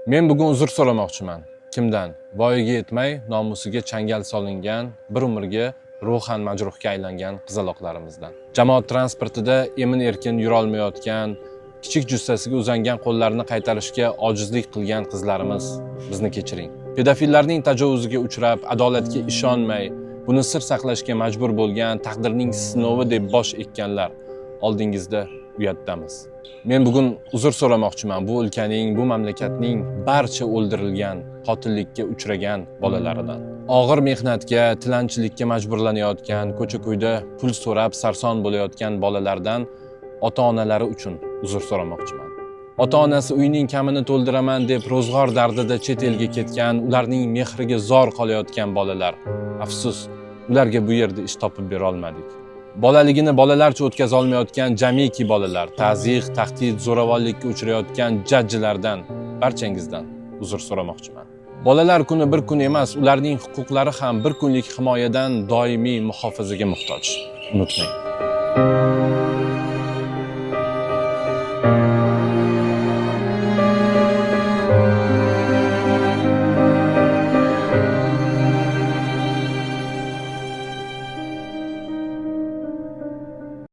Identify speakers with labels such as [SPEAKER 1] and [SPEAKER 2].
[SPEAKER 1] Men bugun uzr so'ramoqchiman. Kimdan? Voyaga yetmay, nomusiga changal solingan, bir umrga ruhan majruhga aylangan qizaloqlarimizdan. Jamoat transportida emin-erkin yura olmayotgan, kichik jussasiga uzangan qo'llarini qaytarishga ojizlik qilgan qizlarimiz, bizni kechiring. Pedofillarning tajovuziga uchrab, adolatga ishonmay, buni sir saqlashga majbur bo'lgan taqdirning sinovi deb bosh ekkanlar oldingizda uyatdamiz. Men bugun uzr so'ramoqchiman bu o'lkaning, bu mamlakatning barcha o'ldirilgan, qotillikka uchragan bolalaridan. Og'ir mehnatga, tilanchilikka majburlanayotgan, ko'cha-ko'yda pul so'rab sarson bo'layotgan bolalardan ota-onalari uchun uzr so'ramoqchiman. Ota-onasi uyning kamini to'ldiraman deb ro'zg'or dardida chet elga ketgan, ularning mehriga zor qolayotgan bolalar. Afsus, ularga bu yerda ish topib bera olmadik. Bolaligini bolalarcha o'tkaza olmayotgan jamiki bolalar, ta'ziq, tahdid, zo'ravonlikka uchrayotgan jajjilardan, barchangizdan uzr so'ramoqchiman. Bolalar kuni bir kun emas, ularning huquqlari ham bir kunlik himoyadan doimiy muhofazaga muhtoj. Unutmang.